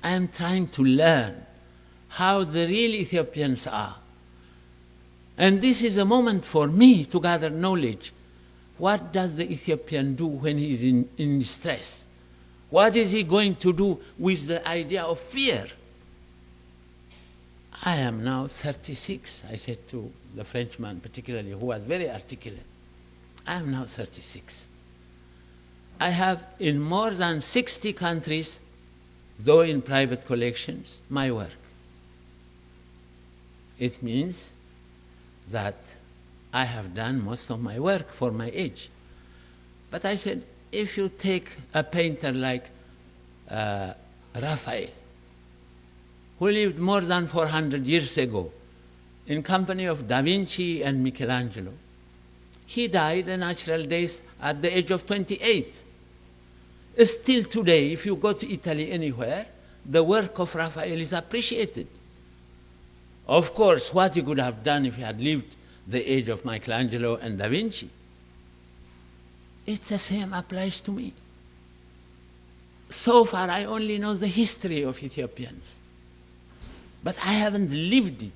I am trying to learn how the real Ethiopians are. And this is a moment for me to gather knowledge. What does the Ethiopian do when he is in distress? What is he going to do with the idea of fear? I am now 36, I said to the Frenchman particularly, who was very articulate. I am now 36. I have in more than 60 countries, though in private collections, my work. It means that I have done most of my work for my age. But I said, if you take a painter like Raphael, who lived more than 400 years ago in company of Da Vinci and Michelangelo, he died a natural death at the age of 28. Still today, if you go to Italy anywhere, the work of Raphael is appreciated. Of course, what he could have done if he had lived the age of Michelangelo and Da Vinci, it's the same applies to me. So far, I only know the history of Ethiopians, but I haven't lived it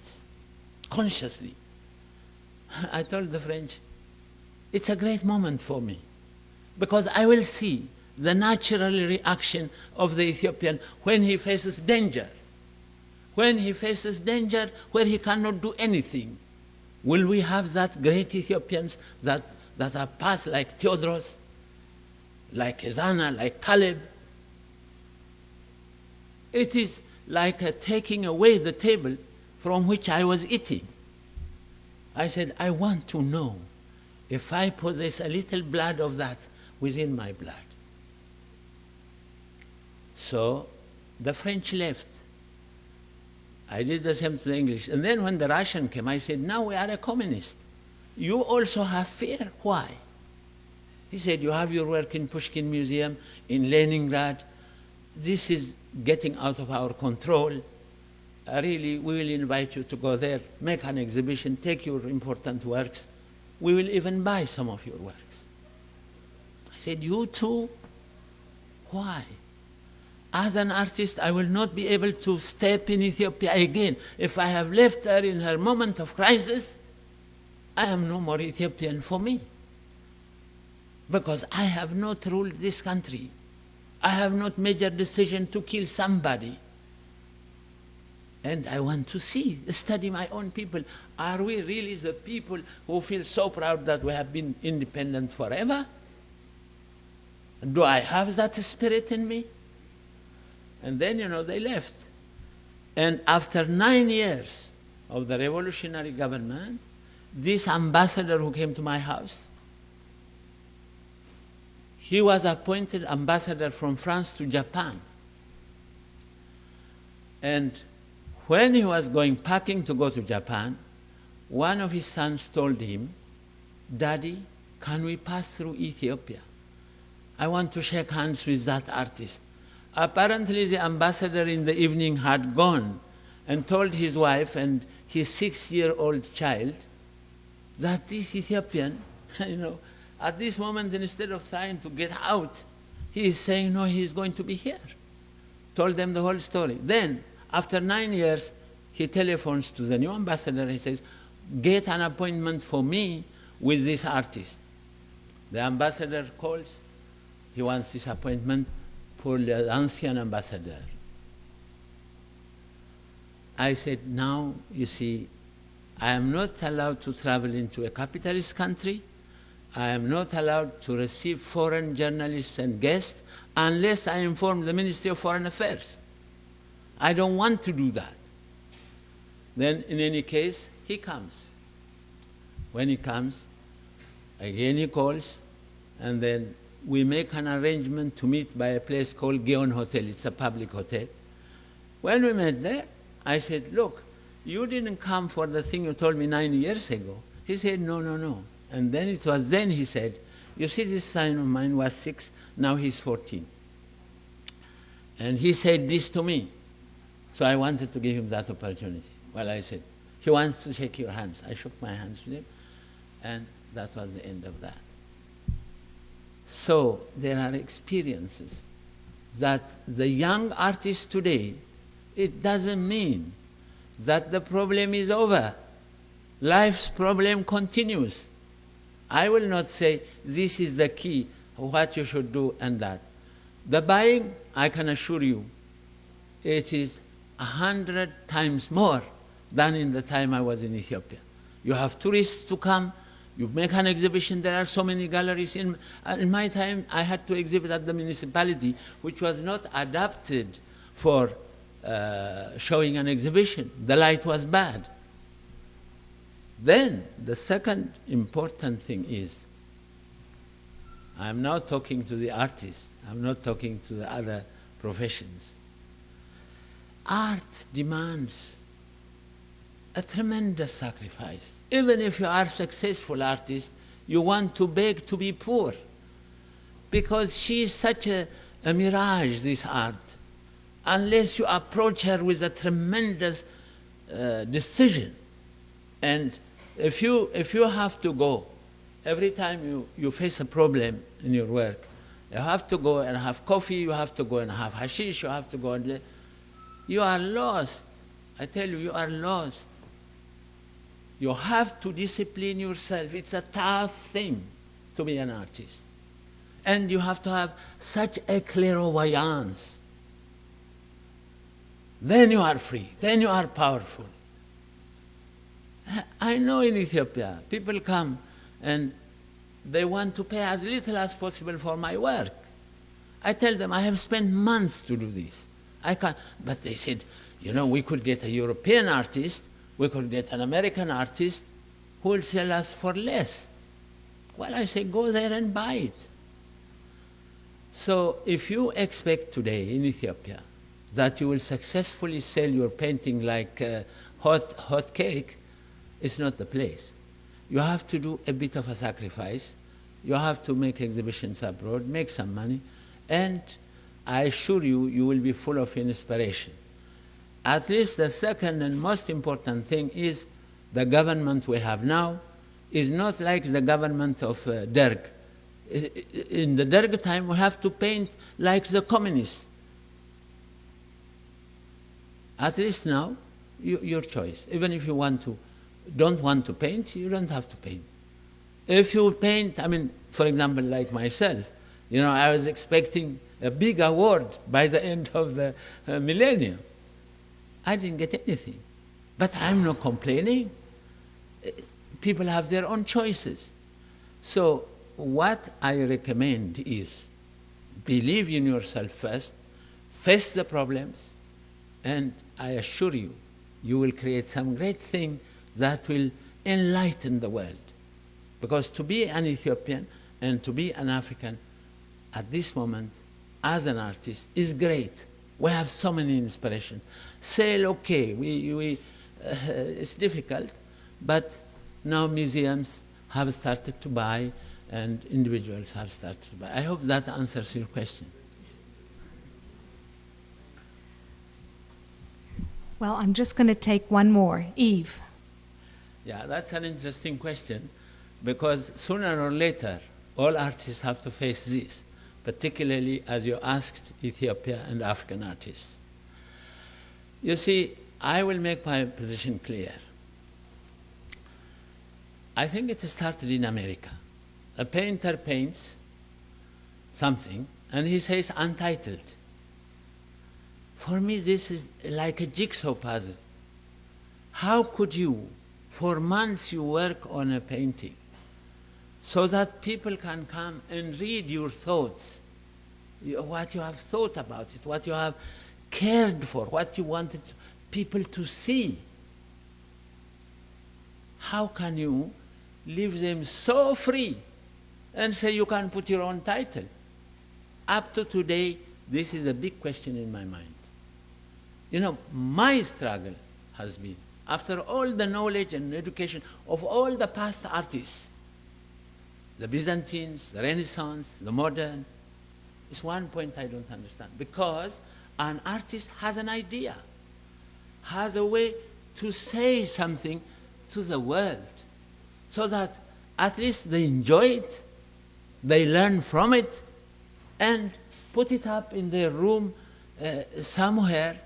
consciously. I told the French, it's a great moment for me, because I will see the natural reaction of the Ethiopian when he faces danger. When he faces danger where he cannot do anything, will we have that great Ethiopians that are past like Theodros, like Ezana, like Caleb? It is like taking away the table from which I was eating. I said, I want to know if I possess a little blood of that within my blood. So the French left. I did the same to the English. And then when the Russian came, I said, now we are a communist. You also have fear. Why? He said, you have your work in Pushkin Museum, in Leningrad. This is getting out of our control. Really, we will invite you to go there, make an exhibition, take your important works. We will even buy some of your works. I said, you too? Why? As an artist, I will not be able to step in Ethiopia again. If I have left her in her moment of crisis, I am no more Ethiopian for me. Because I have not ruled this country. I have not made a decision to kill somebody. And I want to study my own people. Are we really the people who feel so proud that we have been independent forever? Do I have that spirit in me? And then, they left. And after 9 years of the revolutionary government, this ambassador who came to my house, he was appointed ambassador from France to Japan. And when he was packing to go to Japan, one of his sons told him, "Daddy, can we pass through Ethiopia? I want to shake hands with that artist." Apparently the ambassador in the evening had gone and told his wife and his 6-year-old child that this Ethiopian, at this moment, instead of trying to get out, he is saying, no, he is going to be here. Told them the whole story. Then, after 9 years, he telephones to the new ambassador. He says, "Get an appointment for me with this artist." The ambassador calls. He wants this appointment for the ancien ambassador. I said, now, you see, I am not allowed to travel into a capitalist country. I am not allowed to receive foreign journalists and guests unless I inform the Ministry of Foreign Affairs. I don't want to do that. Then, in any case, he comes. When he comes, again he calls, and then we make an arrangement to meet by a place called Geon Hotel. It's a public hotel. When we met there, I said, "Look, you didn't come for the thing you told me 9 years ago." He said, "No, no, no." And then it was then he said, "You see, this son of mine was 6, now he's 14. And he said this to me. So I wanted to give him that opportunity. Well, I said, he wants to shake your hands. I shook my hands with him, and that was the end of that. So there are experiences that the young artists today, it doesn't mean that the problem is over. Life's problem continues. I will not say this is the key, what you should do and that. The buying, I can assure you, it is 100 times more than in the time I was in Ethiopia. You have tourists to come, you make an exhibition, there are so many galleries. In my time, I had to exhibit at the municipality, which was not adapted for showing an exhibition. The light was bad. Then, the second important thing is, I'm now talking to the artists, I'm not talking to the other professions. Art demands a tremendous sacrifice. Even if you are a successful artist, you want to beg to be poor, because she is such a mirage, this art. Unless you approach her with a tremendous decision. And if you have to go, every time you face a problem in your work, you have to go and have coffee, you have to go and have hashish, you have to go and... You are lost. I tell you, you are lost. You have to discipline yourself. It's a tough thing to be an artist. And you have to have such a clairvoyance. Then you are free. Then you are powerful. I know in Ethiopia, people come and they want to pay as little as possible for my work. I tell them, I have spent months to do this. I can't. But they said, we could get a European artist, we could get an American artist who will sell us for less. Well, I say, go there and buy it. So if you expect today in Ethiopia that you will successfully sell your painting like hot cake, it's not the place. You have to do a bit of a sacrifice. You have to make exhibitions abroad, make some money, and I assure you, you will be full of inspiration. At least the second and most important thing is the government we have now is not like the government of Derg. In the Derg time, we have to paint like the communists. At least now, your choice. Even if you don't want to paint, you don't have to paint. If you paint, for example, like myself, I was expecting a big award by the end of the millennium. I didn't get anything. But I'm not complaining. People have their own choices. So what I recommend is believe in yourself first, face the problems, and I assure you, you will create some great thing that will enlighten the world. Because to be an Ethiopian and to be an African at this moment as an artist is great. We have so many inspirations. Sale, okay, it's difficult, but now museums have started to buy and individuals have started to buy. I hope that answers your question. Well, I'm just going to take one more. Eve. Yeah, that's an interesting question, because sooner or later, all artists have to face this, particularly as you asked Ethiopia and African artists. You see, I will make my position clear. I think it started in America. A painter paints something, and he says untitled. For me, this is like a jigsaw puzzle. How could you, for months you work on a painting, so that people can come and read your thoughts, what you have thought about it, what you have cared for, what you wanted people to see. How can you leave them so free and say you can put your own title? Up to today, this is a big question in my mind. You know, my struggle has been, after all the knowledge and education of all the past artists, the Byzantines, the Renaissance, the modern, is one point I don't understand. Because an artist has an idea, has a way to say something to the world, so that at least they enjoy it, they learn from it, and put it up in their room somewhere,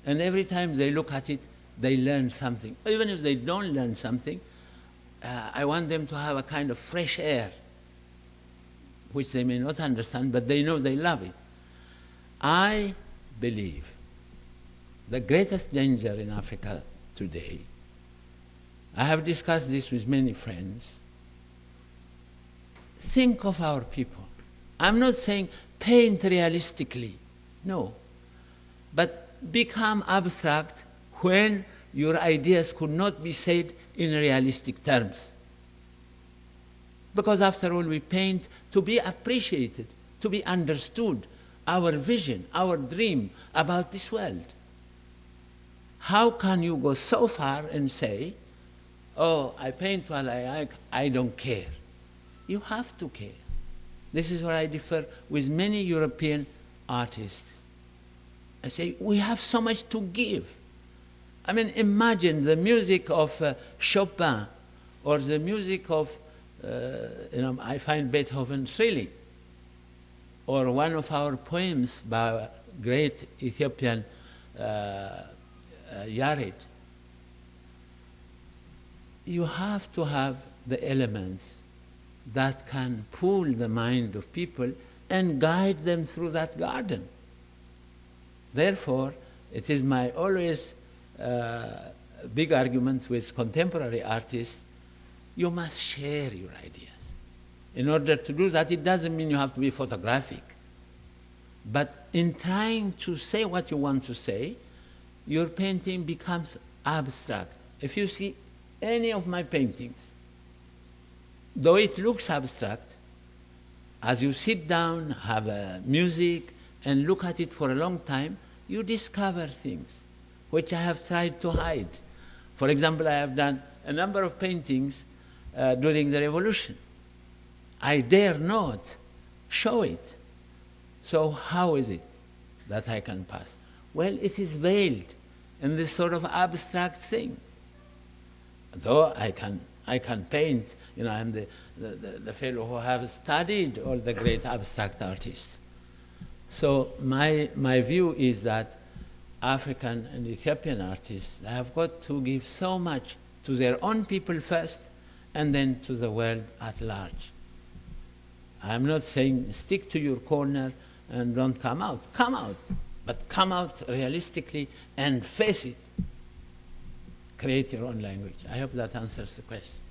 and every time they look at it, they learn something. Even if they don't learn something, I want them to have a kind of fresh air, which they may not understand, but they know they love it. I believe the greatest danger in Africa today, I have discussed this with many friends, think of our people. I'm not saying paint realistically, no, but become abstract when your ideas could not be said in realistic terms. Because after all, we paint to be appreciated, to be understood, our vision, our dream about this world. How can you go so far and say, oh, I paint what I like, I don't care? You have to care. This is where I differ with many European artists. I say, we have so much to give. I mean, imagine the music of Chopin or the music of, I find Beethoven thrilling, or one of our poems by a great Ethiopian Yared. You have to have the elements that can pull the mind of people and guide them through that garden. Therefore, it is my always big argument with contemporary artists, you must share your ideas. In order to do that, it doesn't mean you have to be photographic. But in trying to say what you want to say, your painting becomes abstract. If you see any of my paintings, though it looks abstract, as you sit down, have music, and look at it for a long time, you discover things which I have tried to hide. For example, I have done a number of paintings during the revolution. I dare not show it. So how is it that I can pass? Well, it is veiled in this sort of abstract thing. Though I can paint, I'm the fellow who have studied all the great abstract artists. So my view is that African and Ethiopian artists have got to give so much to their own people first, and then to the world at large. I'm not saying stick to your corner and don't come out. Come out, but come out realistically and face it. create your own language. I hope that answers the question.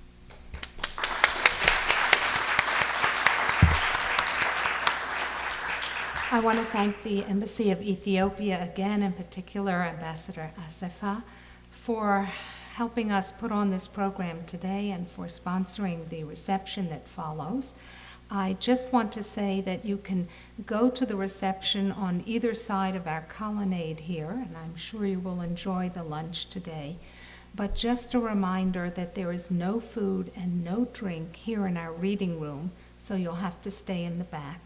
I want to thank the Embassy of Ethiopia again, in particular Ambassador Asefa, for helping us put on this program today and for sponsoring the reception that follows. I just want to say that you can go to the reception on either side of our colonnade here, and I'm sure you will enjoy the lunch today. But just a reminder that there is no food and no drink here in our reading room, so you'll have to stay in the back.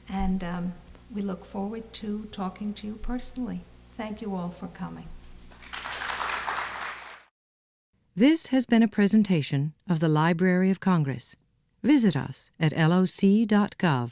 And we look forward to talking to you personally. Thank you all for coming. This has been a presentation of the Library of Congress. Visit us at loc.gov.